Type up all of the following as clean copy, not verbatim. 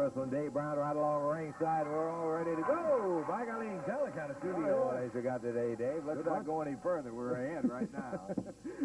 Wrestling. Dave Brown right along ringside. We're all ready to go. By golly, tell us kind of studio audience we got today, Dave. Let's not go any further. We're ahead right now.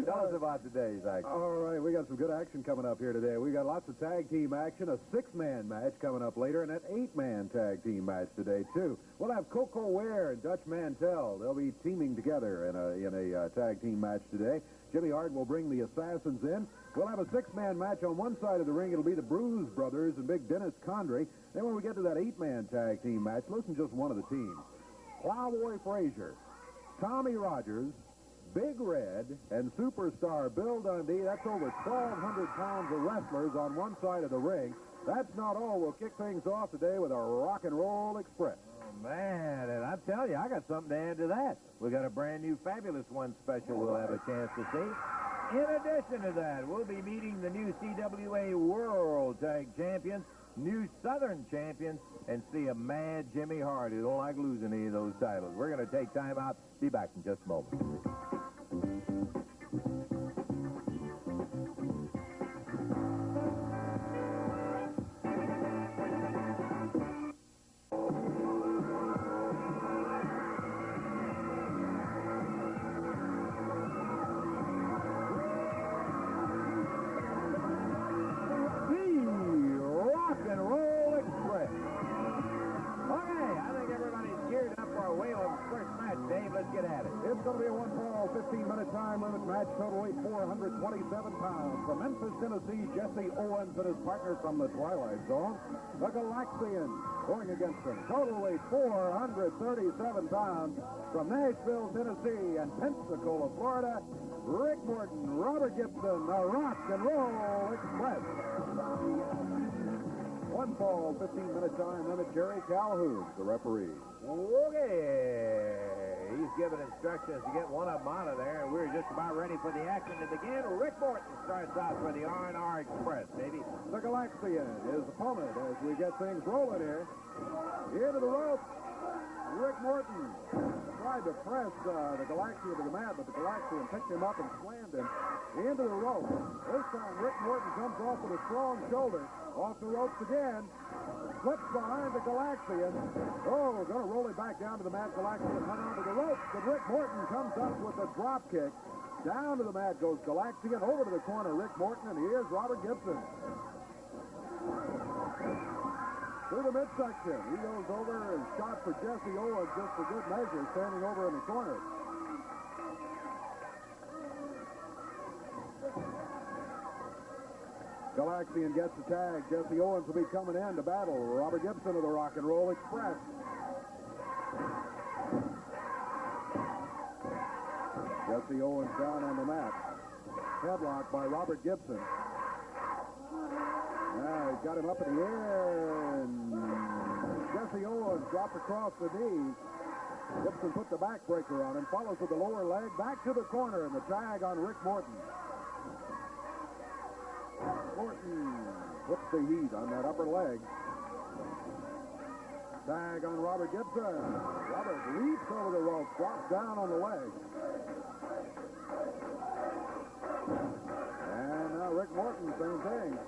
Tell us about today's action. All right, we got some good action coming up here today. We got lots of tag team action, a 6-man match coming up later, and an 8-man tag team match today, too. We'll have Koko, Ware, and Dutch Mantell. They'll be teaming together in a tag team match today. Jimmy Hart will bring the Assassins in. We'll have a 6-man match on one side of the ring. It'll be the Bruise Brothers and Big Dennis Condrey. Then when we get to that 8-man tag team match, listen just one of the teams. Plowboy Frazier, Tommy Rogers, Big Red, and superstar Bill Dundee. That's over 1,200 pounds of wrestlers on one side of the ring. That's not all. We'll kick things off today with a Rock and Roll Express. Oh, man, and I tell you, I got something to add to that. We got a brand new Fabulous One special we'll have a chance to see. In addition to that, we'll be meeting the new CWA World Tag Champions, new Southern Champions, and see a mad Jimmy Hart who don't like losing any of those titles. We're going to take time out. Be back in just a moment. It's going to be a one-fall, 15-minute time limit match, total weight 427 pounds. From Memphis, Tennessee, Jesse Owens and his partner from the Twilight Zone, the Galaxian, going against him. Total weight 437 pounds. From Nashville, Tennessee, and Pensacola, Florida, Rick Morton, Robert Gibson, the Rock and Roll Express. One fall, 15-minute time limit. Jerry Calhoun, the referee. Okay. He's giving instructions to get one of them out of there, and we're just about ready for the action to begin. Rick Morton starts out for the R&R Express, baby. The Galaxian, his opponent, as we get things rolling here. Into the rope. Rick Morton tried to press the Galaxian to the mat, but the Galaxian picked him up and slammed him into the rope. This time, Rick Morton comes off with a strong shoulder. Off the ropes again. Slips behind the Galaxian. Oh, going to roll it back down to the mat. Galaxian hung onto the ropes, but Rick Morton comes up with a drop kick. Down to the mat goes Galaxian. Over to the corner, Rick Morton, and here's Robert Gibson. Through the midsection. He goes over and shot for Jesse Owens just for good measure, standing over in the corner. Galaxian gets the tag. Jesse Owens will be coming in to battle Robert Gibson of the Rock and Roll Express. Jesse Owens down on the mat. Headlock by Robert Gibson. Now he's got him up in the air, and Jesse Owens dropped across the knee. Gibson put the backbreaker on him, follows with the lower leg, back to the corner, and the tag on Rick Morton. Morton puts the heat on that upper leg. Tag on Robert Gibson. Robert leaps over the rope, drops down on the leg. And now Rick Morton, same thing.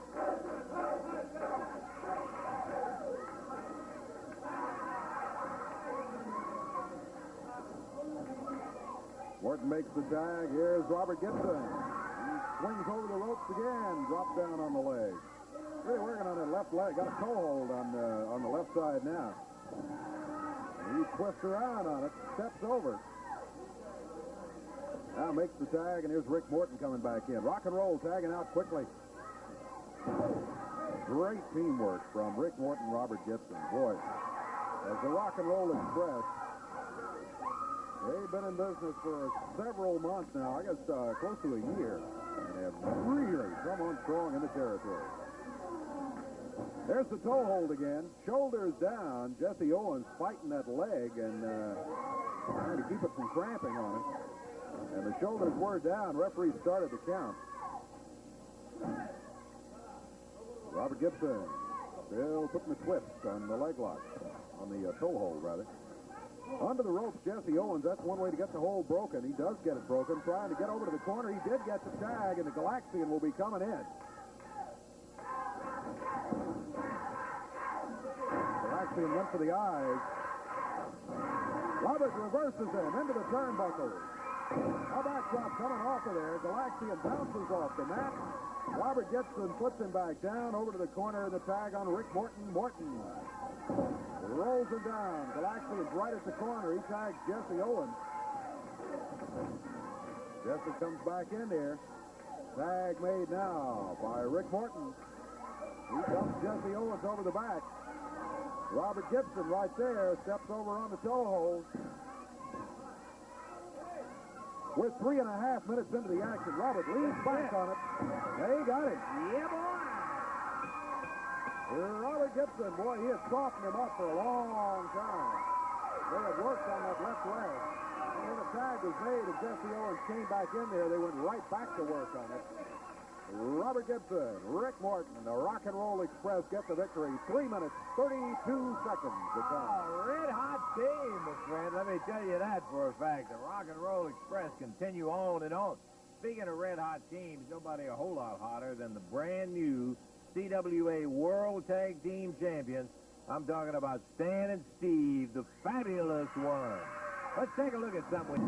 Morton makes the tag. Here's Robert Gibson. Swings over the ropes again, drops down on the leg. Really working on that left leg. Got a toe hold on the left side now. And he twists around on it, steps over. Now makes the tag, and here's Rick Morton coming back in. Rock and Roll tagging out quickly. Great teamwork from Rick Morton, Robert Gibson. Boy, as the Rock and Roll Express, they've been in business for several months now, I guess close to a year. And have really come on strong in the territory. There's the toe hold again. Shoulders down. Jesse Owens fighting that leg and trying to keep it from cramping on him. And the shoulders were down. Referee started the count. Robert Gibson still putting the twist on the leg lock. On the toe hold, rather. Under the ropes, Jesse Owens. That's one way to get the hold broken. He does get it broken. Trying to get over to the corner. He did get the tag, and the Galaxian will be coming in. Galaxian went for the eyes. Robert reverses him into the turnbuckle. A back drop coming off of there. Galaxian bounces off the mat. Robert Gibson puts him back down over to the corner of the tag on Rick Morton. Morton rolls him down. Galaxian's right at the corner. He tags Jesse Owens. Jesse comes back in there. Tag made now by Rick Morton. He dumps Jesse Owens over the back. Robert Gibson right there steps over on the toe hold. We're 3.5 minutes into the action. Robert leans back on it. Hey, he got it. Yeah, boy. Robert Gibson, boy, he has softened him up for a long time. They have worked on that left leg. And when the tag was made and Jesse Owens came back in there, they went right back to work on it. Robert Gibson, Rick Morton, the Rock and Roll Express get the victory. 3 minutes, 32 seconds to come. Red hot team, my friend. Let me tell you that for a fact. The Rock and Roll Express continue on and on. Speaking of red hot teams, nobody a whole lot hotter than the brand new CWA World Tag Team Champions. I'm talking about Stan and Steve, the fabulous one. Let's take a look at something.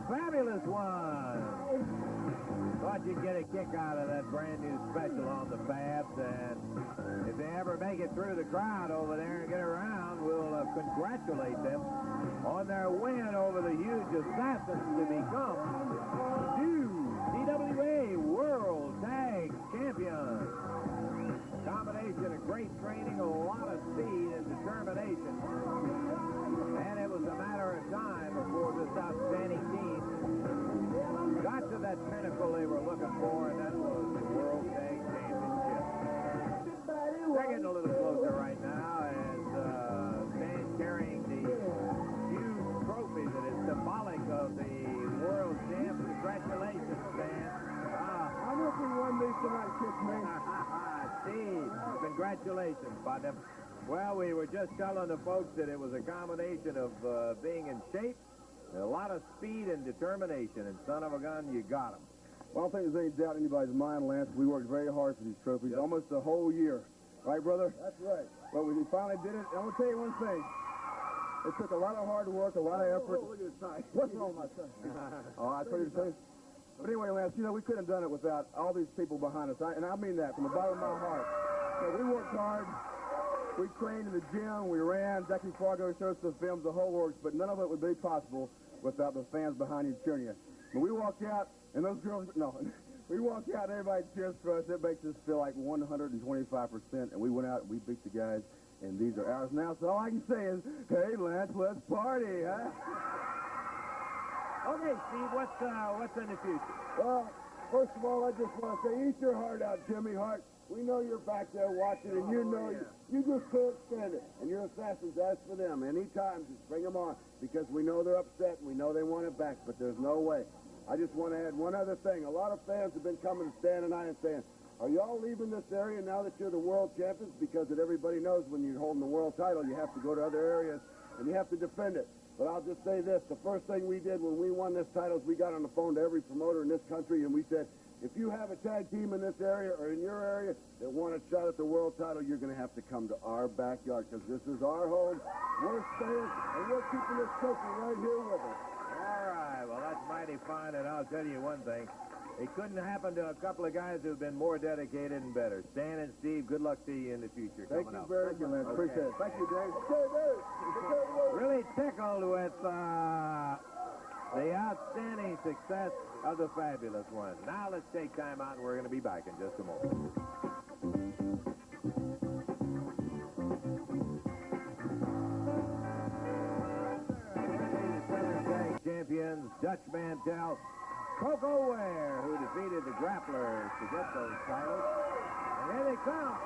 Fabulous one. Thought you'd get a kick out of that brand new special on the Fabs, and if they ever make it through the crowd over there and get around, we'll congratulate them on their win over the huge Assassins to become new CWA World Tag Champions. Combination of great training, a lot of speed and determination. And it was a matter of time before this outstanding team got to that pinnacle they were looking for, and that was the World Tag Championship. They're getting a little closer right now as Stan carrying the huge trophy that is symbolic of the World Champ. Congratulations, Stan. I hope we won these tonight, kids, man. Steve, congratulations, partner. Well, we were just telling the folks that it was a combination of being in shape, a lot of speed and determination, and son of a gun, you got them. Well, I don't think there's any doubt in anybody's mind, Lance. We worked very hard for these trophies, almost a whole year. Right, brother? That's right. Well, we finally did it. I'm going to tell you one thing. It took a lot of hard work, a lot of effort. Look at his tie. What's wrong with my son? Oh, I told you to say. But anyway, Lance, you know, we couldn't have done it without all these people behind us. And I mean that from the bottom of my heart. So we worked hard. We trained in the gym. We ran. Jackie Fargo showed us the films, the whole works. But none of it would be possible without the fans behind you cheering you. When we walked out, and those girls, no. We walked out and everybody cheers for us. It makes us feel like 125%. And we went out and we beat the guys. And these are ours now. So all I can say is, hey, Lance, let's party, huh? Okay, Steve, what's in the future? Well, first of all, I just want to say, eat your heart out, Jimmy Hart. We know you're back there watching, and you know you just can't stand it. And your Assassins, ask for them. Anytime, just bring them on, because we know they're upset, and we know they want it back, but there's no way. I just want to add one other thing. A lot of fans have been coming to Stan and I and saying, are y'all leaving this area now that you're the world champions? Because that everybody knows when you're holding the world title, you have to go to other areas, and you have to defend it. But I'll just say this. The first thing we did when we won this title is we got on the phone to every promoter in this country, and we said, if you have a tag team in this area or in your area that want a shot at the world title, you're going to have to come to our backyard, because this is our home. We're staying, and we're keeping this trophy right here with us. All right, well, that's mighty fine, and I'll tell you one thing. It couldn't happen to a couple of guys who've been more dedicated and better. Stan and Steve, good luck to you in the future. Thank you very much, Lance. Appreciate it. Thank you, Dave. Really tickled with the outstanding success of the fabulous one. Now let's take time out, and we're going to be back in just a moment. Champions, Dutch Mantell, Koko Ware, who defeated the Grapplers to get those titles. And here they come.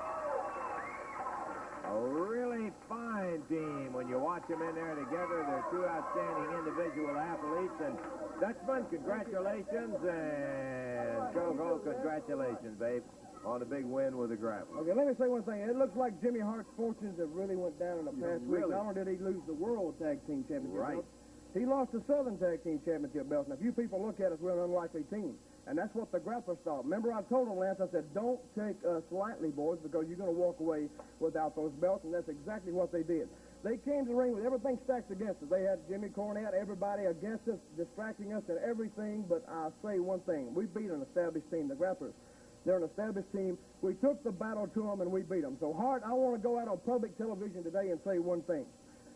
A really really fine team. When you watch them in there together, they're two outstanding individual athletes. And Dutchman, congratulations. And Koko, congratulations, babe, on a big win with the grappler. Okay, let me say one thing. It looks like Jimmy Hart's fortunes have really went down in the past week. really? Not only did he lose the World Tag Team Championship Right. belt, he lost the Southern Tag Team Championship belt. Now, if you people look at us, we're an unlikely team. And that's what the grapplers thought. Remember, I told them, Lance, I said, don't take us lightly, boys, because you're going to walk away without those belts, and that's exactly what they did. They came to the ring with everything stacked against us. They had Jimmy Cornette, everybody against us, distracting us and everything, but I'll say one thing. We beat an established team, the grapplers. They're an established team. We took the battle to them, and we beat them. So, Hart, I want to go out on public television today and say one thing.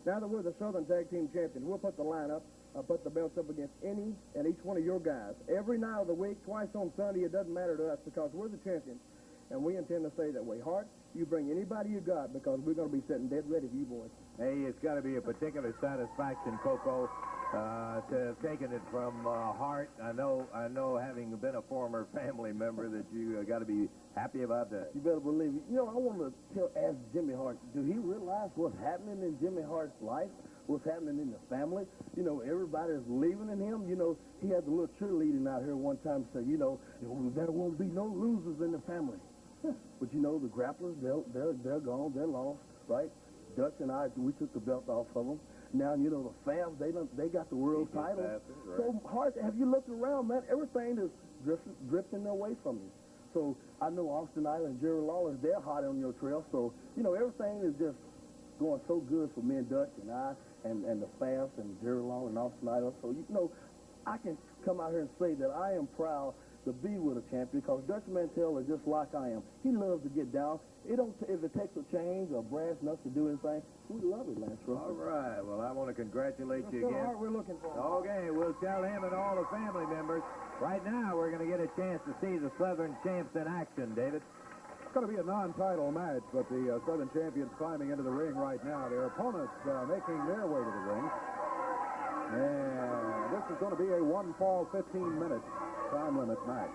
Now that we're the Southern Tag Team Champions, we'll put the lineup. I'll put the belts up against any and each one of your guys. Every night of the week, twice on Sunday, it doesn't matter to us because we're the champions, and we intend to stay that way. Hart, you bring anybody you got because we're going to be sitting dead ready for you boys. Hey, it's got to be a particular satisfaction, Koko, to have taken it from Hart. I know, having been a former family member, that you got to be happy about that. You better believe it. You know, I want to ask Jimmy Hart, do he realize what's happening in Jimmy Hart's life? What's happening in the family? You know, everybody is believing in him. You know, he had the little cheerleading out here one time say, you know, there won't be no losers in the family. But, you know, the grapplers, they're gone. They're lost, right? Dutch and I, we took the belt off of them. Now, you know, the fans, they got the world title. Right. So, Hart, have you looked around, man? Everything is drifting away from you. So, I know Austin Island, Jerry Lawler, they're hot on your trail. So, you know, everything is just going so good for me and Dutch and I and the fans and Jerry Lawler and Austin Island. So, you know, I can come out here and say that I am proud to be with a champion because Dutch Mantell is just like I am. He loves to get down. If it takes a change or brass nuts to do anything, we love it, Lance Russell. All right. Well, I want to congratulate you again. Hart, we're looking for. Okay, we'll tell him and all the family members. Right now, we're going to get a chance to see the Southern champs in action, David. It's going to be a non-title match, but the Southern champions climbing into the ring right now. Their opponents making their way to the ring. And this is going to be a one-fall, 15-minute time limit match.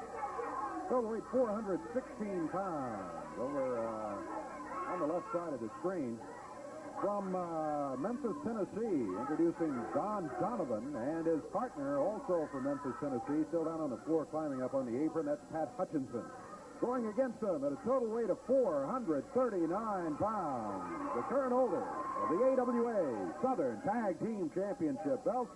Featherweight 416 pounds over on the left side of the screen. From Memphis, Tennessee, introducing Donavan and his partner, also from Memphis, Tennessee, still down on the floor climbing up on the apron. That's Pat Hutchinson. Going against him at a total weight of 439 pounds, the current holder of the AWA Southern Tag Team Championship belt.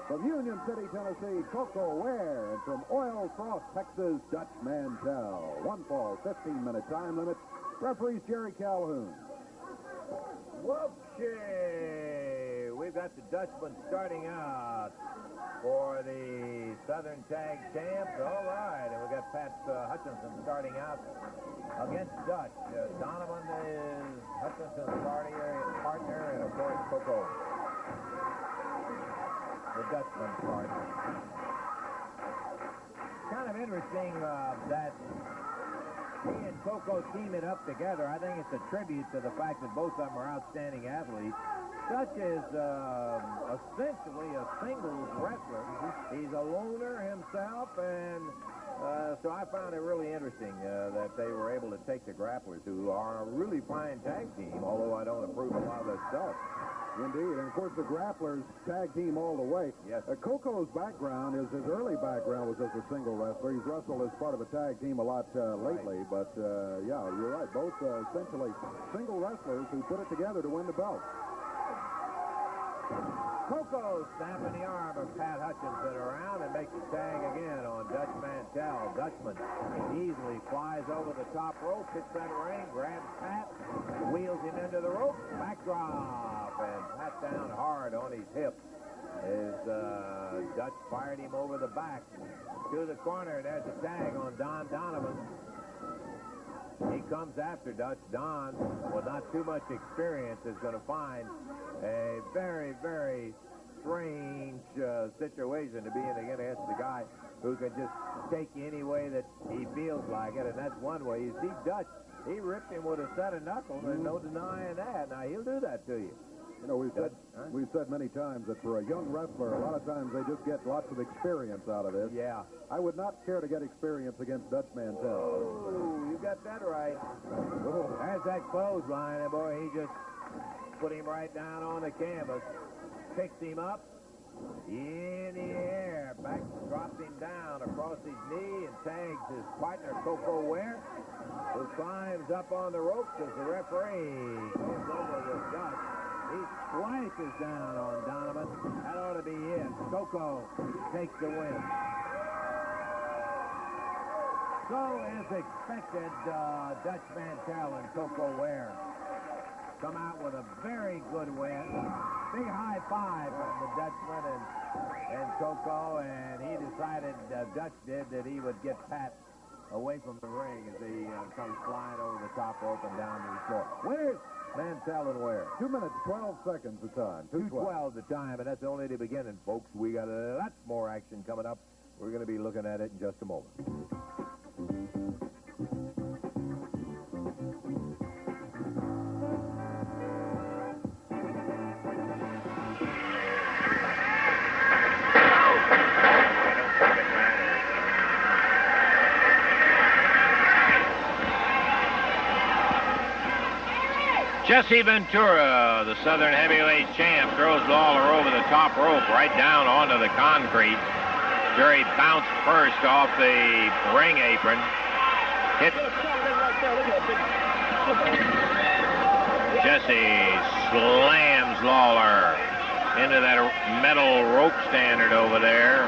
From Union City, Tennessee, Koko Ware. And from Oil Cross, Texas, Dutch Mantell. One fall, 15-minute time limit. Referees Jerry Calhoun. Whoopsie! We've got the Dutchman starting out for the Southern Tag Champs. All right, and we've got Pat Hutchinson starting out against Dutch. Donovan is Hutchinson's partner, and of course, Koko, the Dutchman's partner. Kind of interesting that he and Koko teaming up together. I think it's a tribute to the fact that both of them are outstanding athletes. Dutch is essentially a singles wrestler. He's a loner himself, and so I found it really interesting that they were able to take the grapplers, who are a really fine tag team, although I don't approve of a lot of their stuff. Indeed, and of course the grapplers tag team all the way. Yes. Koko's background is his early background was as a single wrestler. He's wrestled as part of a tag team a lot lately, but yeah, you're right. Both essentially single wrestlers who put it together to win the belt. Koko snapping the arm of Pat Hutchinson around and makes the tag again on Dutch Mantell. Dutchman easily flies over the top rope, hits that ring, grabs Pat, wheels him into the rope, backdrop, and Pat down hard on his hip. As Dutch fired him over the back to the corner. There's a tag on Donovan. He comes after Dutch. Don, with not too much experience, is going to find a very, very strange situation to be in against the guy who can just take you any way that he feels like it, and that's one way. You see Dutch, he ripped him with a set of knuckles, and no denying that. Now, he'll do that to you. You know, we've said many times that for a young wrestler, a lot of times they just get lots of experience out of this. Yeah. I would not care to get experience against Dutch Mantell. Oh, you got that right. There's that clothesline, and boy, he just put him right down on the canvas. Picks him up in the air. Back drops him down across his knee and tags his partner, Koko Ware, who climbs up on the ropes as the referee goes over with Dutch. He slices down on Donavan. That ought to be it. Koko takes the win. So, as expected, Dutch Mantell and Koko Ware come out with a very good win. Big high five from the Dutchman and Koko, and he decided, Dutch did, that he would get Pat away from the ring as he comes flying over the top rope and down to the floor. Winners, Mantell and Ware. 2 minutes, 12 seconds the time. 2:12 the time, and that's only the beginning, folks. We got lots more action coming up. We're going to be looking at it in just a moment. Jesse Ventura, the Southern Heavyweight champ, throws Lawler over the top rope right down onto the concrete. Jerry bounced first off the ring apron. Jesse slams Lawler into that metal rope standard over there.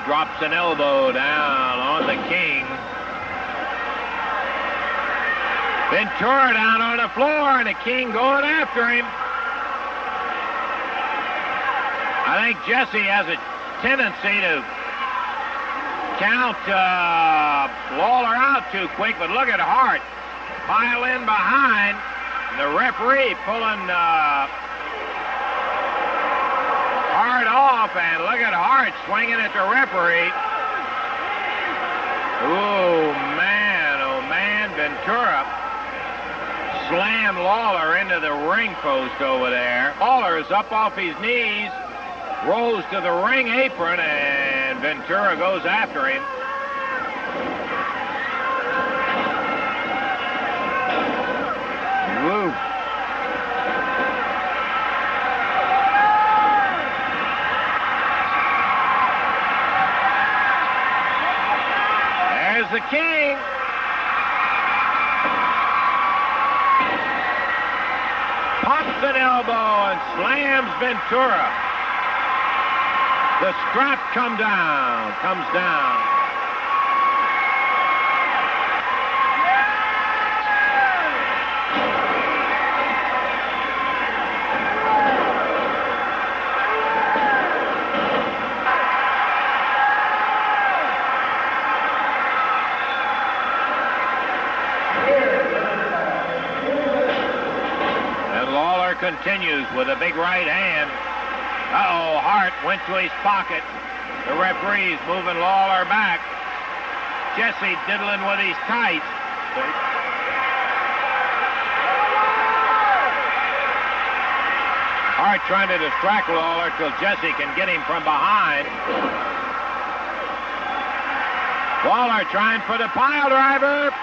Drops an elbow down on the King. Ventura down on the floor, and the King going after him. I think Jesse has a tendency to count Lawler out too quick, but look at Hart pile in behind. The referee pulling Hart off, and look at Hart swinging at the referee. Oh, man, Ventura slammed Lawler into the ring post over there. Lawler is up off his knees, rolls to the ring apron, and Ventura goes after him. Woo. The King. Pops an elbow and slams Ventura. The strap comes down. Continues with a big right hand. Uh-oh, Hart went to his pocket. The referee's moving Lawler back. Jesse diddling with his tights. Hart trying to distract Lawler till Jesse can get him from behind. Lawler trying for the pile driver.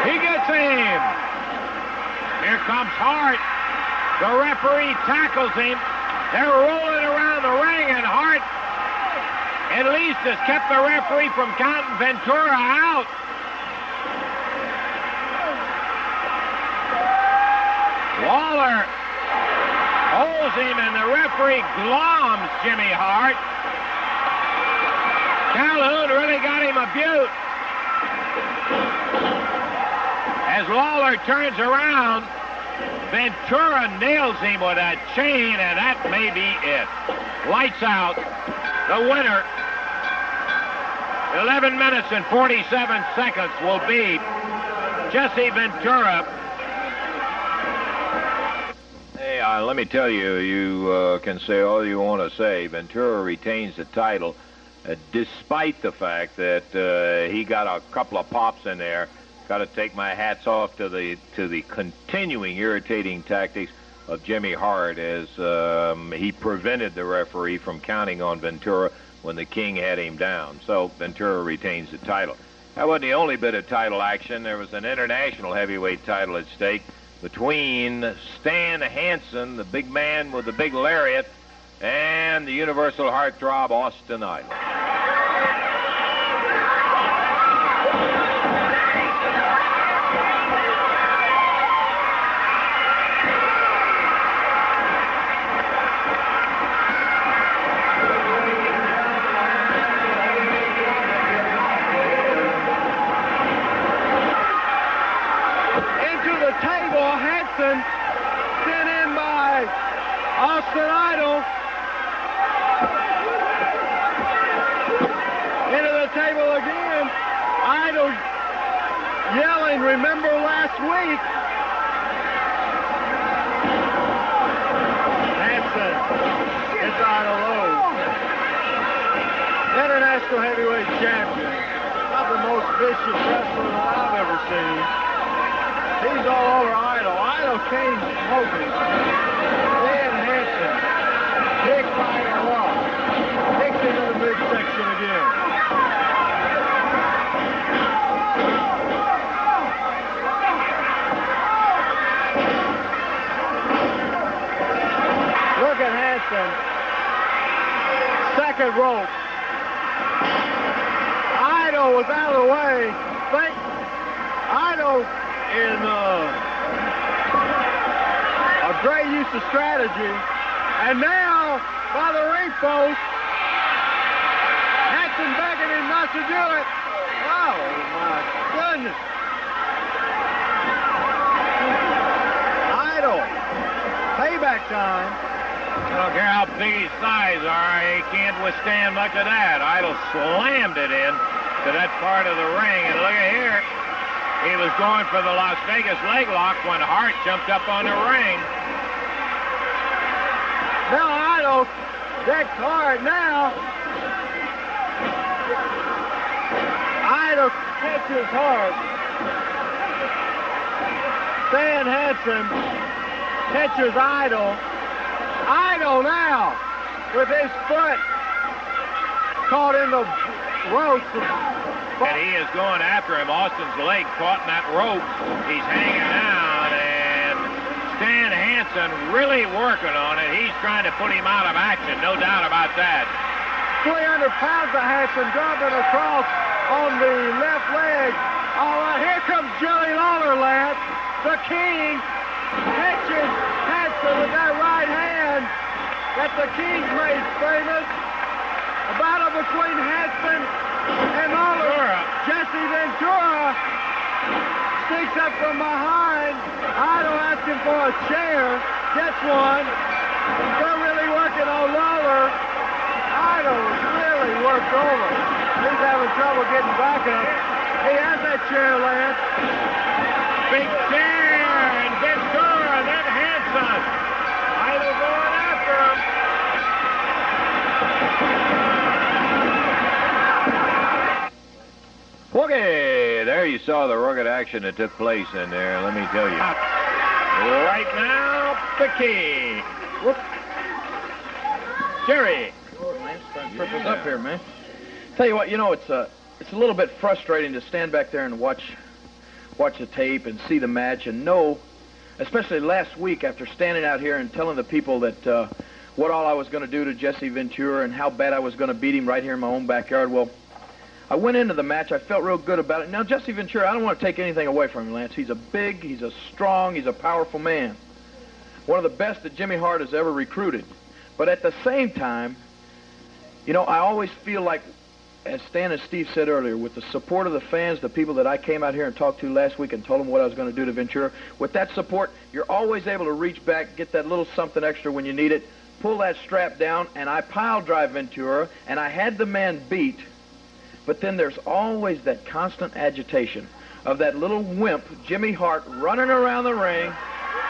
He gets him. Here comes Hart. The referee tackles him. They're rolling around the ring, and Hart at least has kept the referee from counting Ventura out. Lawler holds him, and the referee gloms Jimmy Hart. Calhoun really got him a beaut. As Lawler turns around, Ventura nails him with that chain, and that may be it. Lights out. The winner, 11 minutes and 47 seconds, will be Jesse Ventura. Hey, let me tell you, you can say all you want to say. Ventura retains the title despite the fact that he got a couple of pops in there got to take my hats off to the continuing irritating tactics of Jimmy Hart as he prevented the referee from counting on Ventura when the King had him down. So Ventura retains the title. That wasn't the only bit of title action. There was an international heavyweight title at stake between Stan Hansen, the big man with the big lariat, and the universal heartthrob Austin Idol. Sent in by Austin Idol. Into the table again. Idol yelling, remember last week. Hansen gets Idol low. International heavyweight champion. Not the most vicious wrestler that I've ever seen. He's all over Idol. Idol came smoking. Dan Hansen, big fire rock. Takes into the midsection again. Look at Hansen. Second rope. Idol was out of the way. Idol in a great use of strategy. And now, by the ring post, Hansen begging him not to do it. Oh, my goodness. Idol. Payback time. I don't care how big his thighs are, he can't withstand much of that. Idol slammed it in to that part of the ring. And look at here. He was going for the Las Vegas leg lock when Hart jumped up on the ring. Now Idol decked Hart now. Idol catches Hart. Stan Hansen catches Idol. Idol now with his foot caught in the ropes. And he is going after him. Austin's leg caught in that rope. He's hanging out, and Stan Hansen really working on it. He's trying to put him out of action, no doubt about that. 300 pounds of Hansen dropping across on the left leg. All right, here comes Jerry Lawler, Lance. The King catches Hansen with that right hand that the King made famous. A battle between Hansen and Lawler. Jesse Ventura sneaks up from behind. Idol asking for a chair. Gets one. They're really working on Lawler. Idol is really worked over. He's having trouble getting back up. He has that chair, Lance. Big chair, and Ventura, then Hansen. Idol going after him. Okay, there you saw the rugged action that took place in there, let me tell you. Right now, the King. Whoop. Jerry. Trip us up here, man. Tell you what, you know, it's a little bit frustrating to stand back there and watch the tape and see the match and know, especially last week after standing out here and telling the people that what all I was going to do to Jesse Ventura and how bad I was going to beat him right here in my own backyard. Well, I went into the match. I felt real good about it. Now, Jesse Ventura, I don't want to take anything away from him, Lance. He's a big, he's a strong, he's a powerful man. One of the best that Jimmy Hart has ever recruited. But at the same time, you know, I always feel like, as Stan and Steve said earlier, with the support of the fans, the people that I came out here and talked to last week and told them what I was going to do to Ventura, with that support, you're always able to reach back, get that little something extra when you need it, pull that strap down, and I pile drive Ventura, and I had the man beat. But then there's always that constant agitation of that little wimp, Jimmy Hart, running around the ring,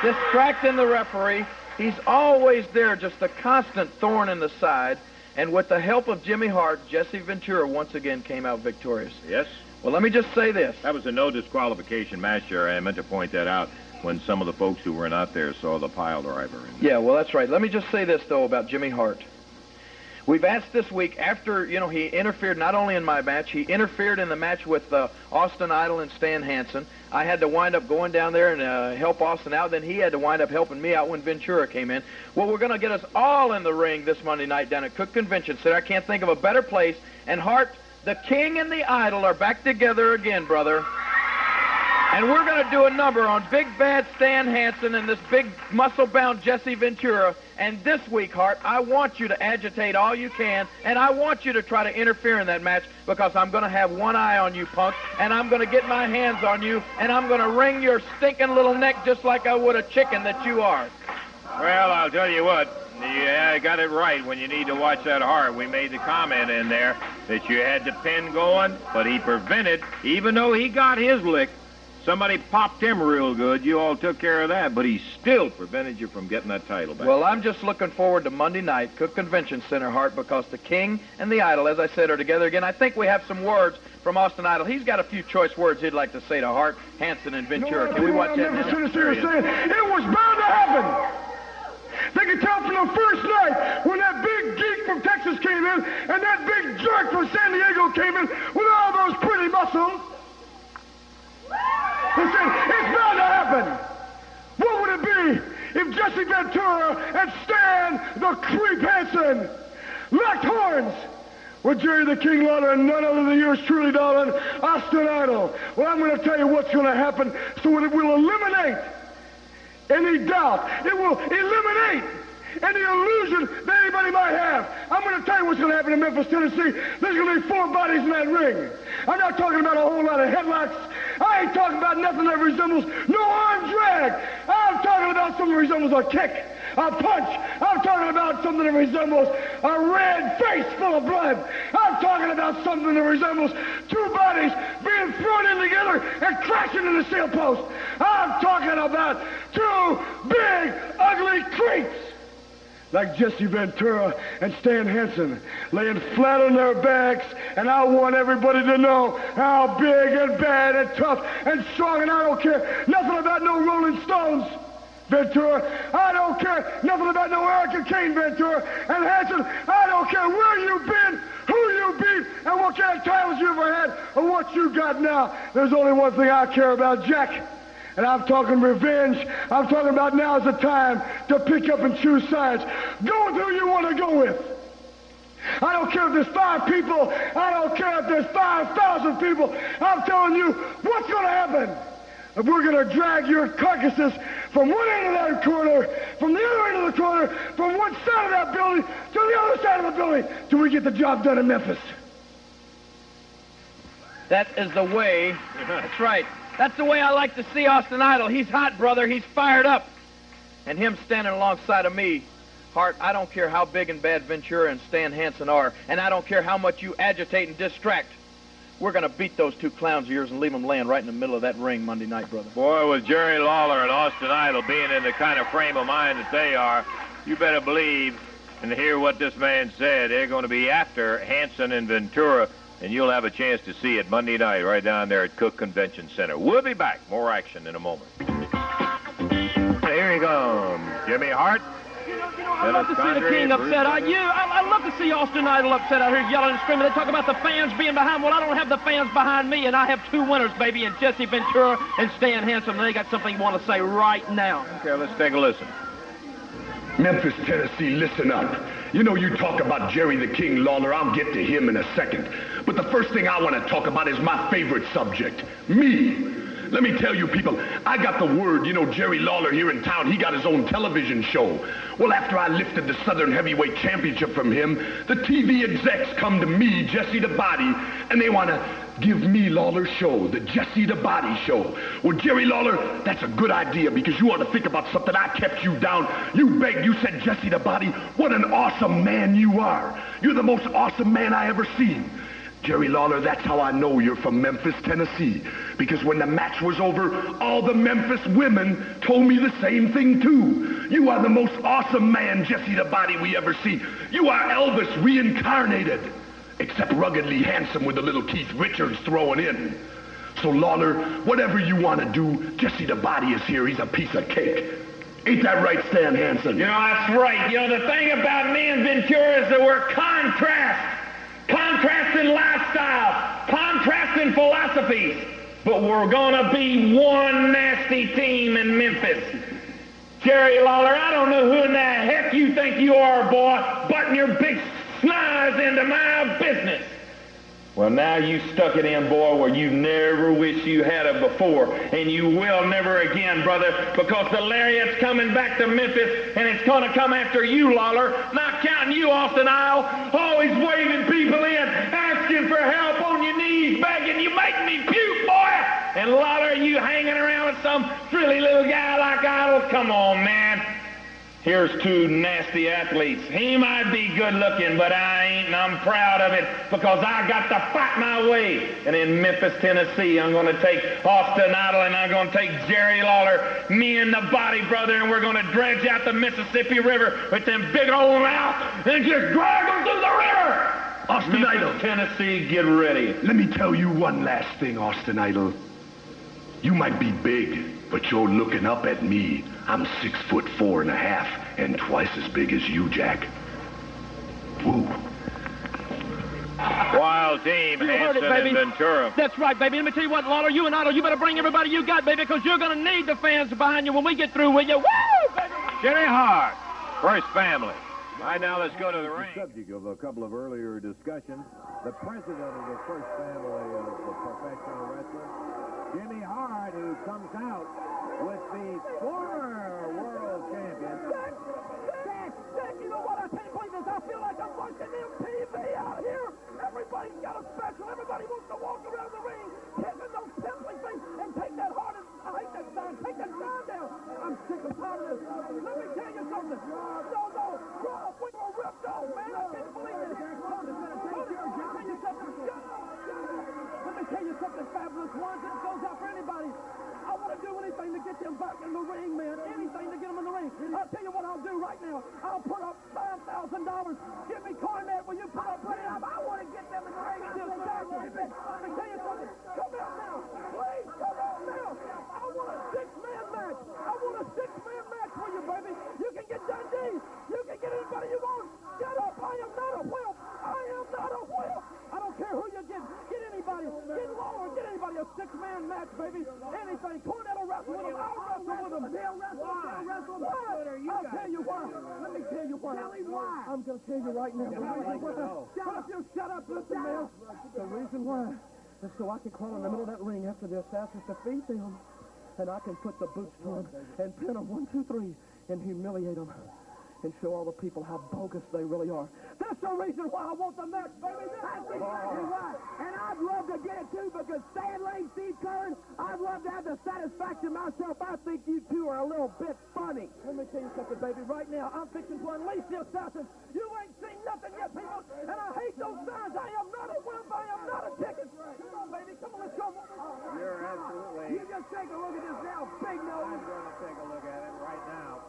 distracting the referee. He's always there, just a constant thorn in the side. And with the help of Jimmy Hart, Jesse Ventura once again came out victorious. Yes. Well, let me just say this. That was a no disqualification match, sir. I meant to point that out when some of the folks who were not there saw the pile driver. Yeah, well, that's right. Let me just say this, though, about Jimmy Hart. We've asked this week, after, he interfered not only in my match, he interfered in the match with Austin Idol and Stan Hansen. I had to wind up going down there and help Austin out. Then he had to wind up helping me out when Ventura came in. Well, we're going to get us all in the ring this Monday night down at Cook Convention Center. I can't think of a better place. And Hart, the King and the Idol are back together again, brother. And we're going to do a number on Big Bad Stan Hansen and this big muscle-bound Jesse Ventura. And this week, Hart, I want you to agitate all you can, and I want you to try to interfere in that match because I'm going to have one eye on you, punk, and I'm going to get my hands on you, and I'm going to wring your stinking little neck just like I would a chicken that you are. Well, I'll tell you what. You got it right when you need to watch that Hart. We made the comment in there that you had the pin going, but he prevented, even though he got his lick, somebody popped him real good. You all took care of that, but he still prevented you from getting that title back. Well, I'm just looking forward to Monday night, Cook Convention Center, Hart, because the King and the Idol, as I said, are together again. I think we have some words from Austin Idol. He's got a few choice words he'd like to say to Hart, Hansen, and Ventura. Can we watch that? Memphis Tennessee saying it was bound to happen. They could tell from the first night when that big geek from Texas came in and that big jerk from San Diego came in with all those pretty muscles. They said, it's bound to happen. What would it be if Jesse Ventura and Stan the Creep Hansen locked horns with Jerry the King Lawler and none other than yours truly, darling, Austin Idol? Well, I'm going to tell you what's going to happen so it will eliminate any doubt. It will eliminate any illusion that anybody might have. I'm going to tell you what's going to happen in Memphis, Tennessee. There's going to be 4 bodies in that ring. I'm not talking about a whole lot of headlocks. I ain't talking about nothing that resembles no arm drag. I'm talking about something that resembles a kick, a punch. I'm talking about something that resembles a red face full of blood. I'm talking about something that resembles 2 bodies being thrown in together and crashing in the steel post. I'm talking about 2 big, ugly creeps like Jesse Ventura and Stan Hansen, laying flat on their backs, and I want everybody to know how big and bad and tough and strong, and I don't care nothing about no Rolling Stones, Ventura. I don't care nothing about no Eric and Kane, Ventura. And Hansen, I don't care where you've been, who you beat, and what kind of titles you ever had, or what you got now. There's only one thing I care about, Jack. And I'm talking revenge. I'm talking about now's the time to pick up and choose sides. Go with who you want to go with. I don't care if there's 5 people. I don't care if there's 5,000 people. I'm telling you what's going to happen. If we're going to drag your carcasses from one end of that corner, from the other end of the corner, from one side of that building to the other side of the building, till we get the job done in Memphis. That is the way. That's right. That's the way I like to see Austin Idol. He's hot, brother. He's fired up. And him standing alongside of me, Hart, I don't care how big and bad Ventura and Stan Hansen are, and I don't care how much you agitate and distract. We're going to beat those 2 clowns of yours and leave them laying right in the middle of that ring Monday night, brother. Boy, with Jerry Lawler and Austin Idol being in the kind of frame of mind that they are, you better believe and hear what this man said. They're going to be after Hansen and Ventura, and you'll have a chance to see it Monday night right down there at Cook Convention Center. We'll be back. More action in a moment. Here he comes, Jimmy Hart. I love to see the King upset. I love to see Austin Idol upset out here yelling and screaming. They talk about the fans being behind. Well, I don't have the fans behind me, and I have 2 winners, baby, and Jesse Ventura and Stan Hansen. They got something you want to say right now. Okay, let's take a listen. Memphis, Tennessee, listen up. You know, you talk about Jerry the King Lawler. I'll get to him in a second. But the first thing I want to talk about is my favorite subject, me. Let me tell you, people, I got the word, Jerry Lawler here in town, he got his own television show. Well, after I lifted the Southern Heavyweight Championship from him, the TV execs come to me, Jesse the Body, and they want to give me Lawler's show, the Jesse the Body Show. Well, Jerry Lawler, that's a good idea because you ought to think about something. I kept you down. You begged. You said, Jesse the Body, what an awesome man you are. You're the most awesome man I ever seen. Jerry Lawler, that's how I know you're from Memphis, Tennessee. Because when the match was over, all the Memphis women told me the same thing, too. You are the most awesome man, Jesse the Body, we ever see. You are Elvis reincarnated. Except ruggedly handsome with a little Keith Richards thrown in. So, Lawler, whatever you want to do, Jesse the Body is here. He's a piece of cake. Ain't that right, Stan Hansen? You know, that's right. You know, the thing about me and Ventura is that we're contrast. Contrast in lifestyle. Contrast in philosophies. But we're going to be one nasty team in Memphis. Jerry Lawler, I don't know who in the heck you think you are, boy, butting your big snaz into my business. Well, now you stuck it in, boy, where you never wish you had it before, and you will never again, brother, because the lariat's coming back to Memphis, and it's going to come after you, Lawler, not counting you, Austin Isle, always waving people in, asking for help on your knees, begging. You make me puke, boy! And Lawler, you hanging around with some frilly little guy like Idle? Come on, man. Here's two nasty athletes. He might be good looking, but I ain't, and I'm proud of it because I got to fight my way. And in Memphis, Tennessee, I'm going to take Austin Idle and I'm going to take Jerry Lawler, me and the Body brother, and we're going to dredge out the Mississippi River with them big old mouths and just drag them through the river. Austin Idle. Tennessee, get ready. Let me tell you one last thing, Austin Idle. You might be big, but you're looking up at me. I'm 6'4.5" and twice as big as you, Jack. Woo. Wild team, You heard Hansen it, baby. and Ventura. That's right, baby. Let me tell you what, Lawler, you and Otto, you better bring everybody you got, baby, because you're going to need the fans behind you when we get through with you. Woo, baby! Jimmy Hart, First Family. All right, now let's go to the The ring. subject of a couple of earlier discussions, the president of the First Family of the professional wrestlers, Jimmy Hart, who comes out with the former world champion. Jack, you know what? I can't believe this. I feel like I'm watching MTV out here. Everybody's got a special. Everybody wants to walk around the ring, kissing those pimply things, and take that heart and I hate that sign. Take that sign down. I'm sick and tired of this. Let me tell you something. No, we were ripped off, man. I can't believe it. Let me tell you something fabulous. Once it goes out for anybody. I want to do anything to get them back in the ring, man. Anything to get them in the ring. I'll tell you what I'll do right now. I'll put up $5,000. Give me Cornette. Will you put up? I want to get them in the ring. Let me tell you something. Come out now. Please, come out now. I want a six-man match. I want a six-man match for you, baby. You can get Dundee. You can get anybody you want. Shut up. I am not a whelp. I am not a whelp. I don't care who you get. Get anybody. Get Lawler. Get anybody. A six-man match, baby. Anything. Cornette will wrestle with him. I'll wrestle with him. They'll wrestle. I'll tell you why. Let me tell you why. Tell him why. I'm going to tell you right now. Shut up, listen, man. The reason why is so I can crawl in the middle of that ring after the assassins defeat them, and I can put the boots to them and pin them 1, 2, 3 and humiliate them. And show all the people how bogus they really are. That's the reason why I want the match, baby. That's exactly why. And I'd love to get it, too, because Stan Lane, Steve Kern, I'd love to have the satisfaction myself. I think you two are a little bit funny. Let me tell you something, baby. Right now, I'm fixing to unleash the assassins. You ain't seen nothing yet, people. And I hate those signs. I am not a wimp. I am not a ticket. Come on, baby. Come on, let's go. You're absolutely... You just take a look at this now, big nose. I'm going to take a look at it right now.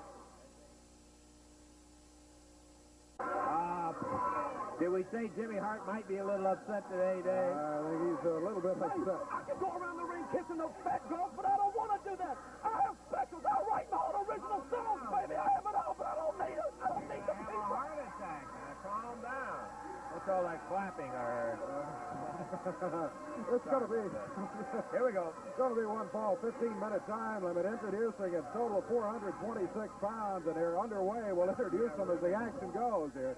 Did we say Jimmy Hart might be a little upset today, Dave? I think he's a little bit upset. I can go around the ring kissing those fat girls, but I don't want to do that. I have specials. I write my own original songs, baby. I have it all, but I don't need it. I don't need the people. Heart attack. Now, calm down. What's all that clapping I heard? It's going to be... Here we go. It's going to be one fall, 15-minute time limit. Introducing a total of 426 pounds, and they're underway. We'll introduce them as the action goes here.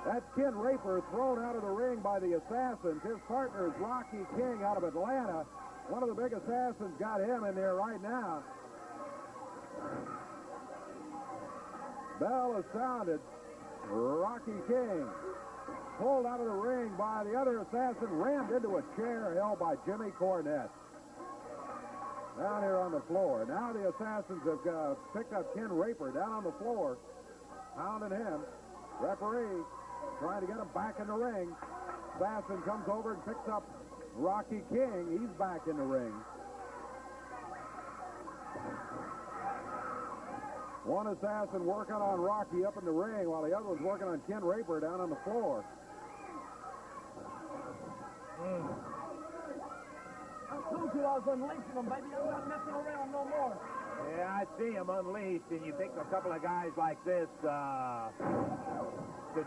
That's Ken Raper thrown out of the ring by the Assassins. His partner is Rocky King out of Atlanta. One of the big Assassins got him in there right now. Bell is sounded. Rocky King pulled out of the ring by the other Assassin, rammed into a chair held by Jimmy Cornette. Down here on the floor. Now the Assassins have picked up Ken Raper down on the floor, pounding him. Referee trying to get him back in the ring. Assassin comes over and picks up Rocky King. He's back in the ring. One assassin working on Rocky up in the ring while the other one's working on Ken Raper down on the floor. I told you I was unleashing them, baby. I'm not messing around no more. Yeah, I see him unleashed, and you pick a couple of guys like this to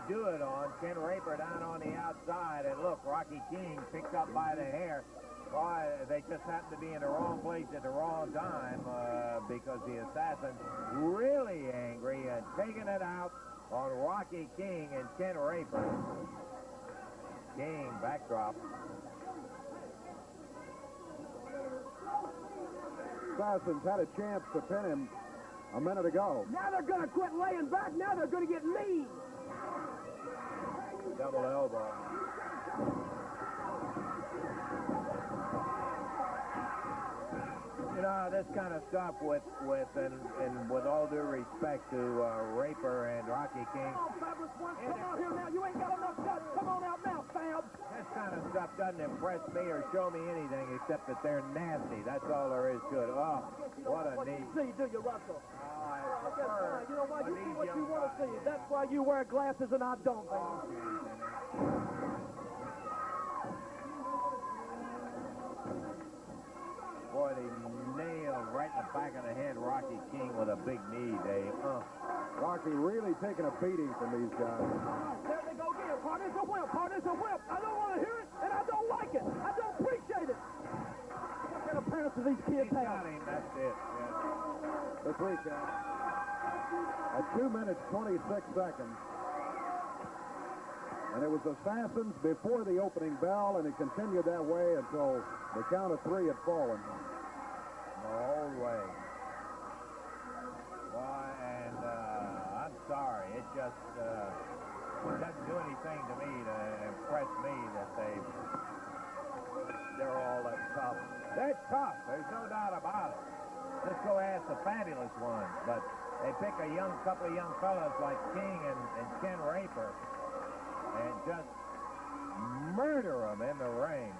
do it on. Ken Raper down on the outside, and look, Rocky King picked up by the hair. Boy, they just happened to be in the wrong place at the wrong time because the assassin's really angry and taking it out on Rocky King and Ken Raper. King, backdrop. Assassin's had a chance to pin him a minute ago. Now they're going to quit laying back. Now they're going to get mean. Double elbow. You know, this kind of stuff with all due respect to Raper and Rocky King. Come on, Fabulous One. Come on here now. You ain't got enough guts. Come on out now, Fab. This kind of stuff doesn't impress me or show me anything except that they're nasty. That's all there is to it. Oh, what a knee. See, do you, Russell? I That's fine. You know why? You see what you young want to guys. see. That's why you wear glasses and I don't, baby. Boy, they nailed right in the back of the head Rocky King with a big knee, Dave. Rocky really taking a beating from these guys. There they go again. Partner, it's a whip. Partner, it's a whip. I don't want to hear it, and I don't like it. I don't appreciate it. What kind of parents do these kids He's have? got him, that's it. Yeah. The 3 count. At 2 minutes, 26 seconds. And it was Assassins before the opening bell, and it continued that way until the count of 3 had fallen. The whole way. Why, and I'm sorry. It just doesn't do anything to me to impress me that they're all that tough. They're tough. There's no doubt about it. Just go ask the Fabulous Ones. But they pick a couple of young fellas like King and Ken Raper and just murder them in the ring.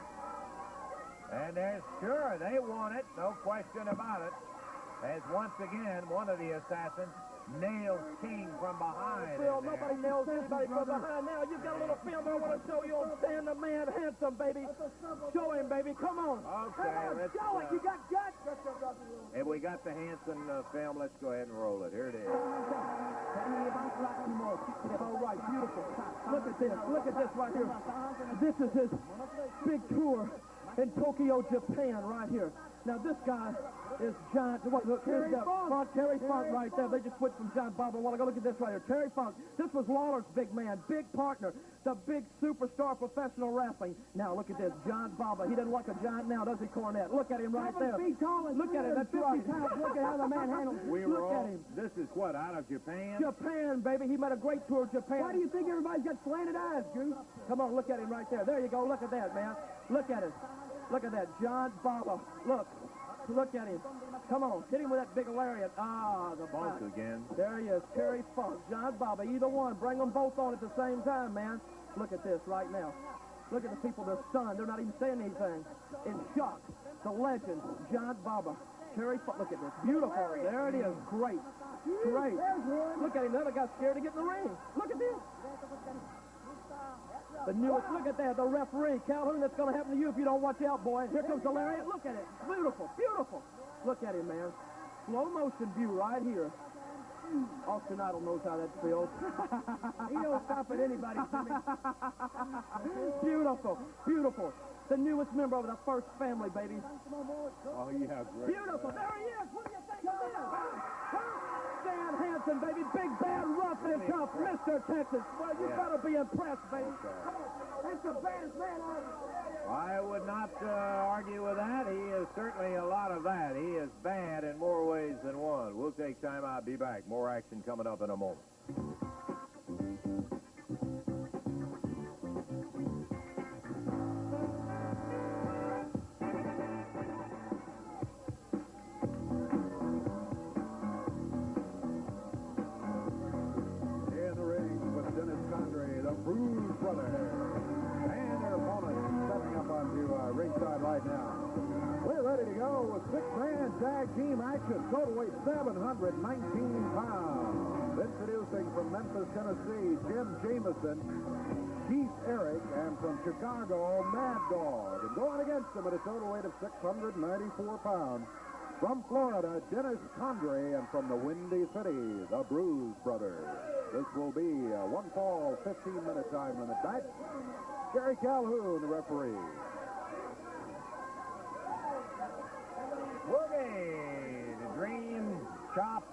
And they're sure they want it, no question about it. As once again, one of the assassins nails King from behind. Phil, nobody nails anybody from behind now. You've got a little film I want to show you on Stand the Man Handsome, baby. Show him, baby. Come on. Okay, let's show it. You got guts. If we got the Hanson film, let's go ahead and roll it. Here it is. All right, beautiful. Look at this. Look at this right here. This is his big tour in Tokyo, Japan, right here. Now, this guy is John. Look, here's the front, Terry Funk right there. They just switched from John Bobber. Well, look at this right here. Terry Funk. This was Lawler's big man, big partner, the big superstar professional wrestling. Now, look at this. John Bobber. He doesn't like a giant now, does he, Cornette? Look at him right there. Look at him. That's right. Look at how the man handles it. Look at him. This is what, out of Japan? Japan, baby. He made a great tour of Japan. Why do you think everybody's got slanted eyes, Goose? Come on, look at him right there. There you go. Look at that, man. Look at it. Look at that. John Bobber. Look. Look at him. Come on. Hit him with that big lariat. The Funk again. There he is. Terry Funk. John Bobber. Either one. Bring them both on at the same time, man. Look at this right now. Look at the people. They're stunned. They're not even saying anything. In shock. The legend, John Bobber. Terry Funk. Look at this. Beautiful. There it is. Great. Great. Look at him. The other guy's scared to get in the ring. Look at this. The newest, look at that, the referee. Calhoun, that's going to happen to you if you don't watch out, boy. Here comes the lariat. Look at it. Beautiful, beautiful. Look at him, man. Slow motion view right here. Austin Idol knows how that feels. He don't stop at anybody, Jimmy. Beautiful, beautiful. The newest member of the First Family, baby. Oh, yeah, great. Beautiful. There he is. What do you think of this? Stan Hansen, baby. Big, bad, rough, and tough. Mr. Texas. Well, you better be impressed, baby. That's the baddest man on it. I would not argue with that. He is certainly a lot of that. He is bad in more ways than one. We'll take time out. Be back. More action coming up in a moment. In the ring with Dennis Condrey, the Bruise Brothers. And their opponents stepping up onto ringside right now. We're ready to go with six-man tag team action. Total weight 719 pounds. Introducing from Memphis, Tennessee, Jim Jameson, Keith Eric, and from Chicago, Mad Dog. And going against them at a total weight of 694 pounds, from Florida, Dennis Condrey, and from the Windy City, the Bruise Brothers. This will be a one-fall, 15-minute time limit match. Jerry Calhoun, the referee. Boogie, the Dream, Chop,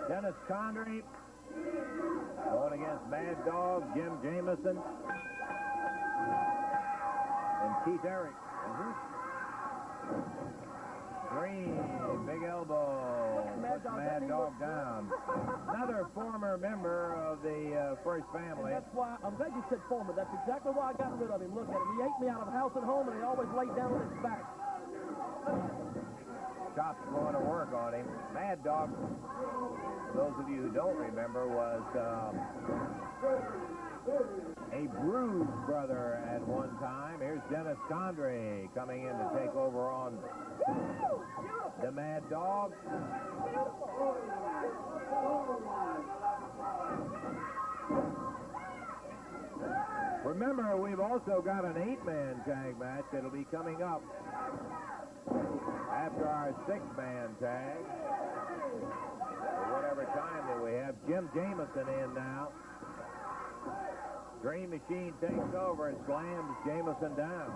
Dennis Condrey, going against Mad Dog, Jim Jameson, and Keith Eric. Green, big elbow, puts Mad Dog down. Another former member of the First Family. And that's why, I'm glad you said former. That's exactly why I got rid of him. Look at him. He ate me out of house and home, and he always laid down on his back. Chop's going to work on him. Mad Dog, for those of you who don't remember, was a Bruise Brother at one time. Here's Dennis Condrey coming in to take over on the Mad Dog. Remember, we've also got an 8-man tag match that'll be coming up after our 6-man tag. At whatever time that we have. Jim Jameson in now. Dream Machine takes over and slams Jameson down.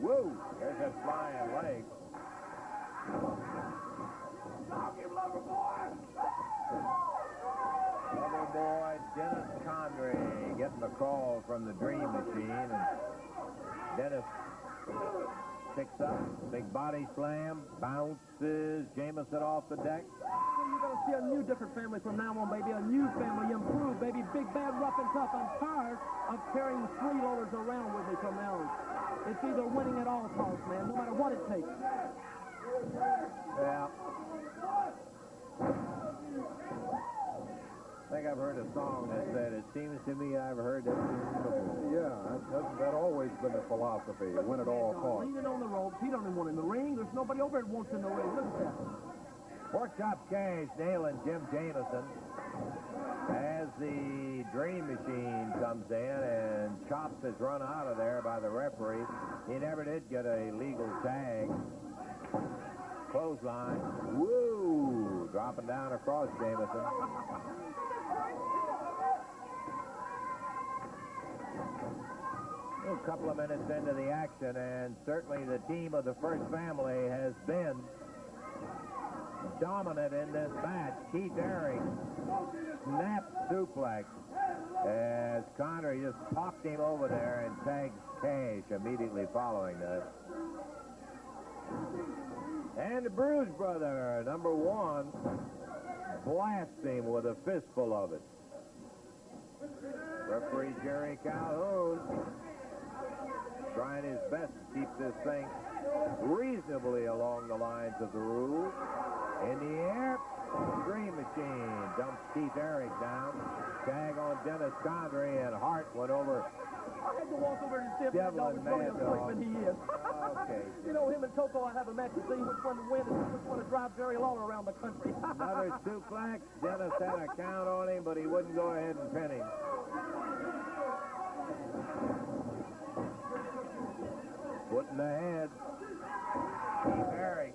Woo! There's that flying leg. Lover boy Dennis Condrey getting the call from the Dream Machine, and Dennis picks up, big body slam, bounces Jameson off the deck. You're going to see a new different family from now on, baby. A new family, improved, baby. Big, bad, rough, and tough. I'm tired of carrying freeloaders around with me from now on. It's either winning at all costs, man, no matter what it takes. Yeah. I think I've heard a song that said, it seems to me I've heard that before. Yeah, that's always been the philosophy, win at all costs. Leaning on the ropes. He don't even want in the ring. There's nobody over it wants in the ring. Look at that. Porkchop Cash nailing Jim Jameson as the Dream Machine comes in, and Chops is run out of there by the referee. He never did get a legal tag. Clothesline. Woo! Dropping down across Jameson. A couple of minutes into the action, and certainly the team of the First Family has been dominant in this match. Keith Eric snapped suplex as Condrey just popped him over there and tagged Cash immediately following that. And the Bruise Brother, number 1, blasts him with a fistful of it. Referee Jerry Calhoun trying his best to keep this thing reasonably along the lines of the rules. In the air, Dream Machine dumps Keith Eric down. Tag on Dennis Condrey, and Hart went over. I had to walk over and see if Mad Dog was going to sleep, and he is. Okay. You know, him and Koko, I have a match to see which one to win and which one to drive Jerry Lawler around the country. Another suplex. Dennis had a count on him, but he wouldn't go ahead and pin him. Foot in the head. Keith Eric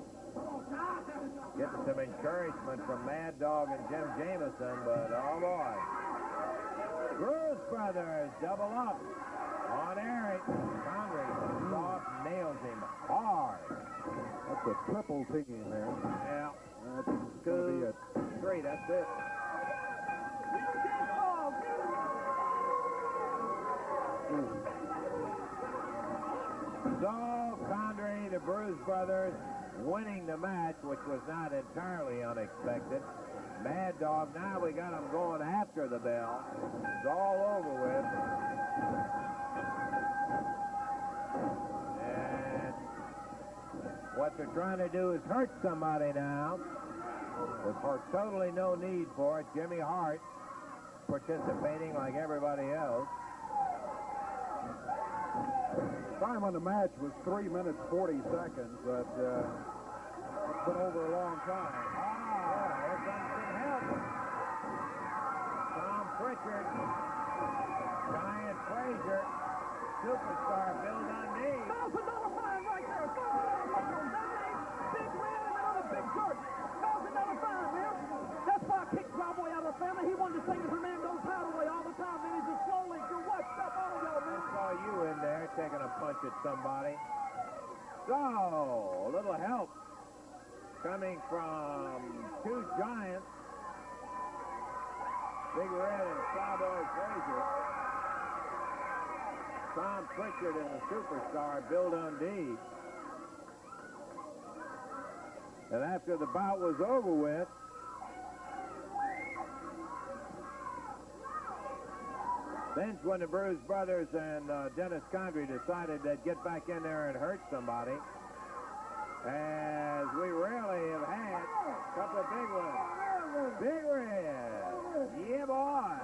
getting some encouragement from Mad Dog and Jim Jameson, but oh boy. Bruise Brothers double up on Eric. Condrey soft nails him hard. That's a triple team there. Yeah. That's going to be it. 3, that's it. So, Condrey, the Bruise Brothers, winning the match, which was not entirely unexpected. Mad Dog, now we got him going after the bell. It's all over with. And what they're trying to do is hurt somebody now. With totally no need for it, Jimmy Hart participating like everybody else. Time on the match was 3 minutes 40 seconds, but it's been over a long time. Here comes some help. Tom Prichard, Giant Frazier, superstar Bill Dundee. $1,000 fine right there. $1,000 fine. Dundee, big win, and another big church. $1,000 fine, man. That's why I kicked Plowboy out of the family. He wanted to sing Fernando Powderway all the time, man. He's just slowly to what's up all y'all, man. I saw you in there taking a punch at somebody. So, a little help coming from two giants, Big Red and Plowboy Frazier. Tom Prichard and the superstar Bill Dundee. And after the bout was over with, then when the Bruise Brothers and Dennis Condrey decided they'd get back in there and hurt somebody, as we really have had a couple of big ones. Big Red, yeah boy,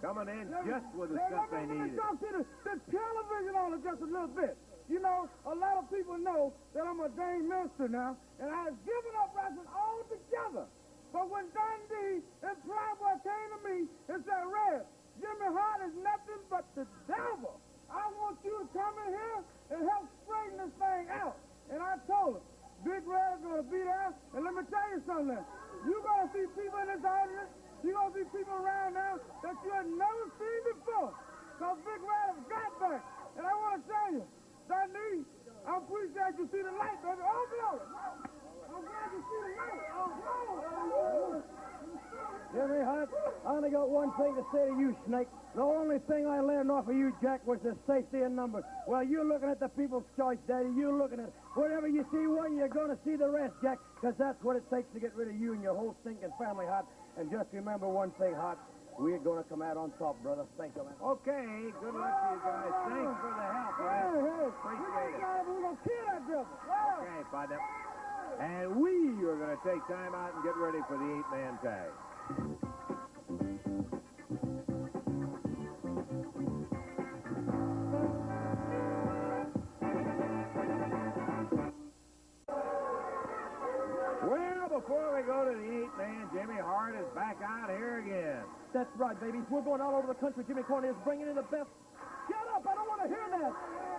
coming in just with the stuff they needed. Let me talk to the television on it just a little bit. You know, a lot of people know that I'm a Dane minister now, and I have given up wrestling altogether. But when Dundee and Plowboy came to me and said, Red, Jimmy Hart is nothing but the devil. I want you to come in here and help straighten this thing out. And I told him, Big Red is going to be there. And let me tell you something. You're going to see people in this audience. You're going to see people around now that you have never seen before. Because Big Red has got back. And I want to tell you, Dundee, I'm pretty glad you see the light, baby. Oh, glory. I'm glad you see the light. Oh, glory. Jimmy Hart, I only got one thing to say to you, Snake. The only thing I learned off of you, Jack, was the safety in numbers. Well, you're looking at the people's choice, Daddy. You're looking at it. Whenever you see one, you're going to see the rest, Jack, because that's what it takes to get rid of you and your whole stinking family, Hart. And just remember one thing, Hart. We're going to come out on top, brother. Thank you, man. Okay, good luck to you guys. Thanks for the help, Red. Appreciate it. We're going to kill that devil. Okay, Father. And we are going to take time out and get ready for the 8-man tag. Well, before we go to the 8-man, Jimmy Hart is back out here again. That's right, babies. We're going all over the country. Jimmy Cornette is bringing in the best. Shut up! I don't want to hear that.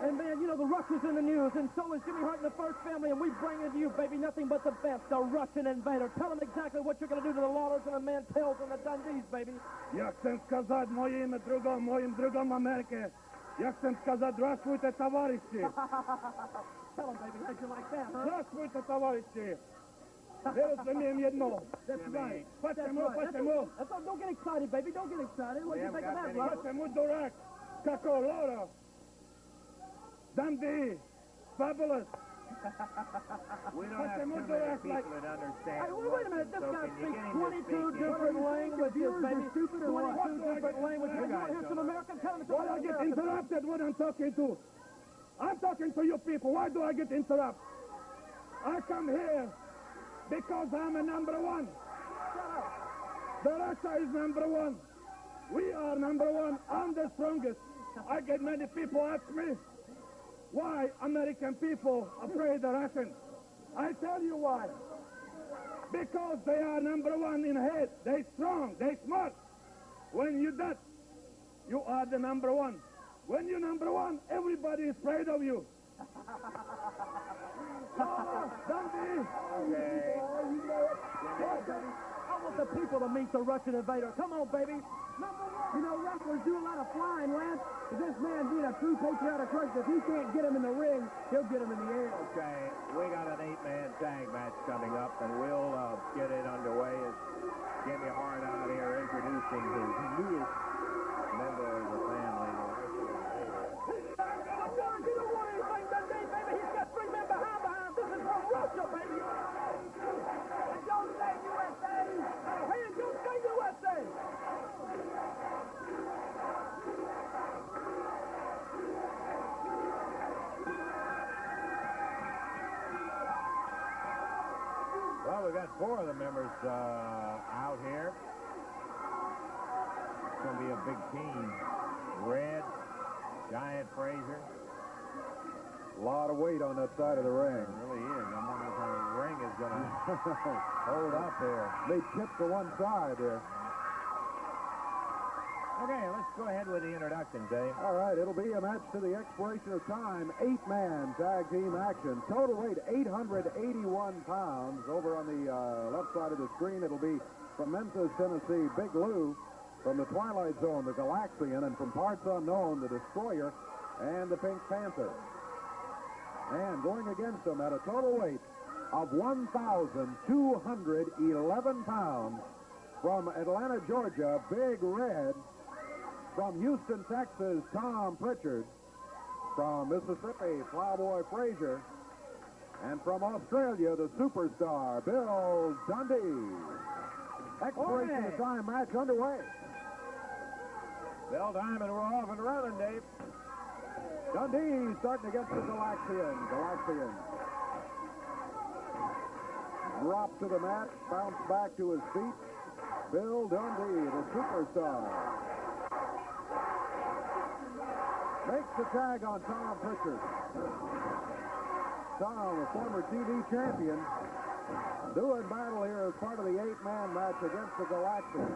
And, man, you know, the Rush is in the news, and so is Jimmy Hart and the First Family, and we bring it to you, baby, nothing but the best, the Russian Invader. Tell them exactly what you're going to do to the Lawlers and the Mantells and the Dundees, baby. Я chcę сказать моим другом Америки. Я chcę сказать, здравствуйте, товарищи. Tell them, baby, how'd you like that, huh? Здравствуйте, товарищи. Разумеем jedno. That's right. Почему? That's all. Don't get excited, baby. Don't get excited. What do you think of that, Rush? Почему дурак? Koko, Laura. Dundee. Fabulous. We don't have too many people that understand. Hey, wait a minute. This guy speaks 22 different languages, baby. 22 different languages. You want to hear some American? Tell them Why do I get interrupted when I'm talking to? I'm talking to you people. Why do I get interrupted? I come here because I'm a number one. The Russia is number one. We are number one. I'm the strongest. I get many people ask me, why American people afraid the Russians? I tell you why. Because they are number one in head. They strong. They smart. When you that, you are the number one. When you're number one, everybody is afraid of you. Dundee. Okay. I want the people to meet the Russian Invader. Come on, baby. You know, wrestlers do a lot of flying, Lance. But this man being a true patriotic Russian, if he can't get him in the ring, he'll get him in the air. Okay, we got an 8-man tag match coming up, and we'll get it underway as Jimmy Hart out here introducing his newest member of the family. You don't want anything Dundee, baby. He's got 3 men behind. This is from Russia, baby. And don't say USA. Hey, don't say USA. Well, we've got 4 of the members out here. a big team. Red, Giant Frazier. A lot of weight on that side of the ring. It really is. I'm wondering if the ring is going to hold up there. They tipped to one side there. Okay, let's go ahead with the introductions, Dave. All right, it'll be a match to the expiration of time. 8-man tag team action. Total weight 881 pounds. Over on the left side of the screen, it'll be from Memphis, Tennessee, Big Lou. From the Twilight Zone, the Galaxian. And from parts unknown, the Destroyer and the Pink Panther. And going against them at a total weight of 1,211 pounds, from Atlanta, Georgia, Big Red. From Houston, Texas, Tom Prichard. From Mississippi, Plowboy Frazier. And from Australia, the superstar, Bill Dundee. Expiration of time match underway. Bell Diamond, we're off and running, Dave. Dundee starting against the Galaxian. Drop to the mat, bounce back to his feet. Bill Dundee, the superstar. Makes the tag on Tom Prichard. Tom, a former TV champion, doing battle here as part of the 8-man match against the Galaxian.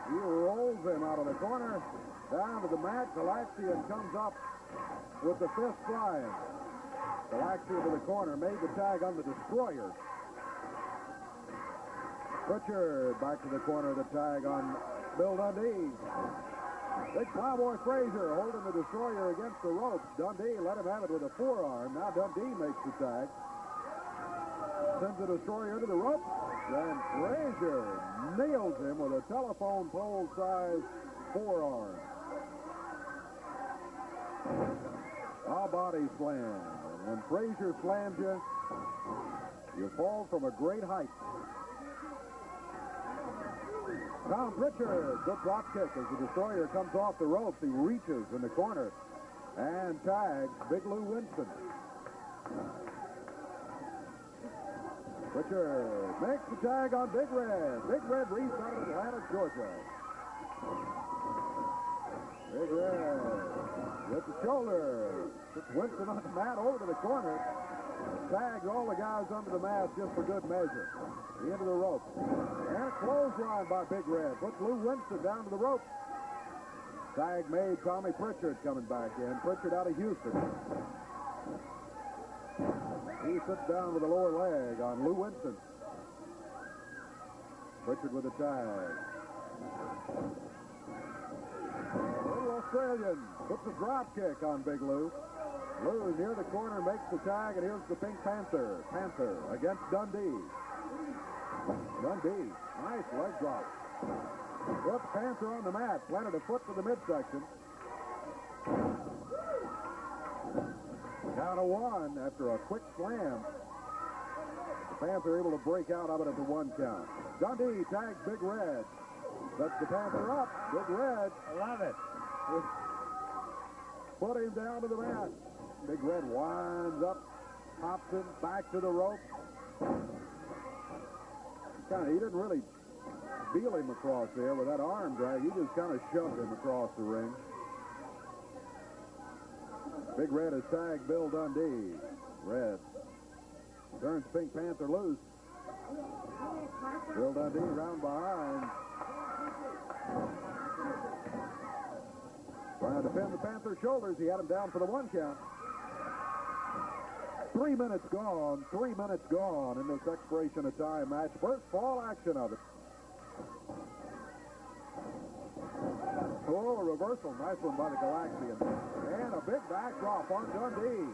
He rolls him out of the corner, down to the mat. Galaxian comes up with the fist flying. Galaxian to the corner, made the tag on the Destroyer. Prichard back to the corner of the tag on Bill Dundee. Big Plowboy Frazier holding the Destroyer against the ropes. Dundee let him have it with a forearm. Now Dundee makes the tag. Sends the Destroyer into the ropes. Then Frazier nails him with a telephone pole-sized forearm. A body slam. And when Frazier slams you, you fall from a great height. Tom Prichard, good drop kick as the Destroyer comes off the ropes. He reaches in the corner and tags Big Lou Winston. Prichard makes the tag on Big Red. Big Red Reese out of Atlanta, Georgia. Big Red with the shoulder. Puts Winston on the mat over to the corner. Tags all the guys under the mat just for good measure. Into the rope. And a clothesline by Big Red. Puts Lou Winston down to the rope. Tag made. Tommy Prichard coming back in. Prichard out of Houston. He sits down with a lower leg on Lou Winston. Prichard with a tag. Little Australian puts a drop kick on Big Lou. Lou near the corner makes the tag, and here's the Pink Panther. Panther against Dundee. Dundee, nice leg drop. Puts Panther on the mat, planted a foot to the midsection. Count of one after a quick slam. The Panther able to break out of it at the 1 count. Dundee tags Big Red. Sets the Panther up. Big Red. I love it. Put him down to the mat. Big Red winds up, hops him back to the rope. He didn't really feel him across there with that arm drag. He just kind of shoved him across the ring. Big Red has tagged Bill Dundee. Red turns Pink Panther loose. Bill Dundee round behind. Trying to pin the Panther's shoulders. He had him down for the 1 count. 3 minutes gone. 3 minutes gone in this expiration of time match. First fall action of it. Oh, a reversal. Nice one by the Galaxian. And a big backdrop on Dundee.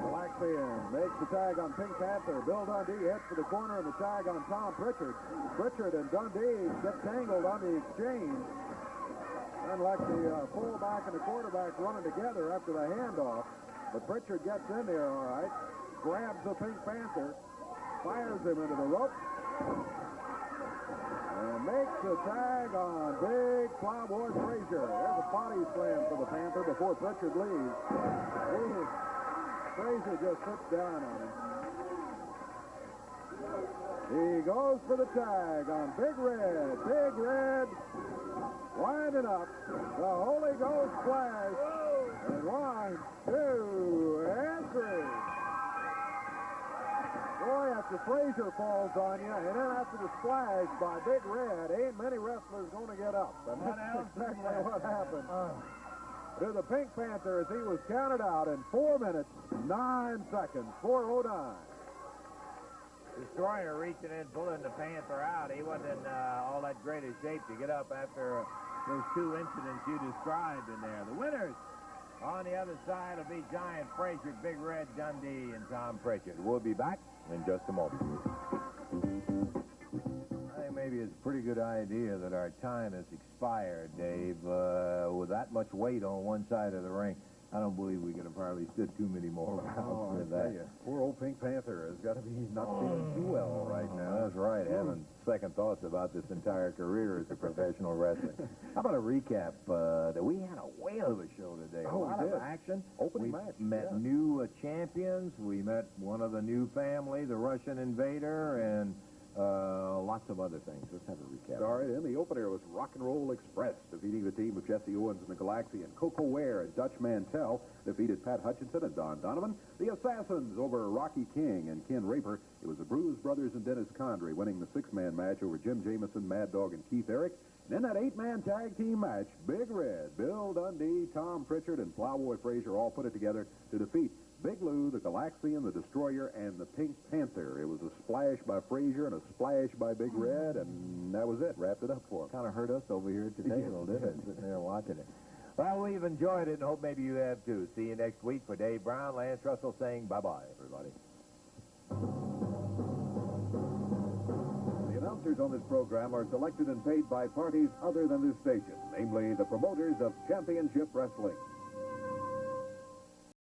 Galaxian makes the tag on Pink Panther. Bill Dundee heads for the corner and the tag on Tom Prichard. Prichard and Dundee get tangled on the exchange. And like the fullback and the quarterback running together after the handoff. But Prichard gets in there all right. Grabs the Pink Panther. Fires him into the rope. And makes the tag on Big Plowboy Frazier. There's a body slam for the Panther before Prichard leaves. Frazier just sits down on him. He goes for the tag on Big Red. Big Red winding up. The Holy Ghost splash. And 1, 2, and 3. Boy, after Frazier falls on you, and then after the splash by Big Red, ain't many wrestlers going to get up. And that's exactly what happened to the Pink Panther as he was counted out in 4 minutes, 9 seconds, 4:09. Destroyer reaching in, pulling the Panther out. He wasn't in all that great a shape to get up after those 2 incidents you described in there. The winners on the other side will be Giant Frazier, Big Red Dundee, and Tom Prichard. We'll be back in just a moment. I think maybe it's a pretty good idea that our time has expired, Dave. With that much weight on one side of the ring, I don't believe we could have probably stood too many more rounds with that. Poor old Pink Panther has got to be not feeling too well right now. That's right. Having second thoughts about this entire career as a professional wrestler. How about a recap? We had a whale of a show today. A lot of action. Opening we match. met new champions. We met one of the new family, the Russian Invader, and lots of other things. Let's have a recap. All right, in the opener was Rock and Roll Express defeating the team of Jesse Owens and the Galaxian. Koko Ware and Dutch Mantell defeated Pat Hutchinson and Donavan. The Assassins over Rocky King and Ken Raper. It was the Bruise Brothers and Dennis Condrey winning the 6-man match over Jim Jameson, Mad Dog, and Keith Eric. And in that 8-man tag team match, Big Red, Bill Dundee, Tom Prichard, and Plowboy Frazier all put it together to defeat Big Lou, the Galaxian, the Destroyer, and the Pink Panther. It was a splash by Frazier and a splash by Big Red, and that was it. Wrapped it up for him. Kind of hurt us over here today a little, didn't it? Sitting there watching it. Well, we've enjoyed it, and hope maybe you have too. See you next week. For Dave Brown, Lance Russell saying bye-bye, everybody. The announcers on this program are selected and paid by parties other than this station, namely the promoters of Championship Wrestling.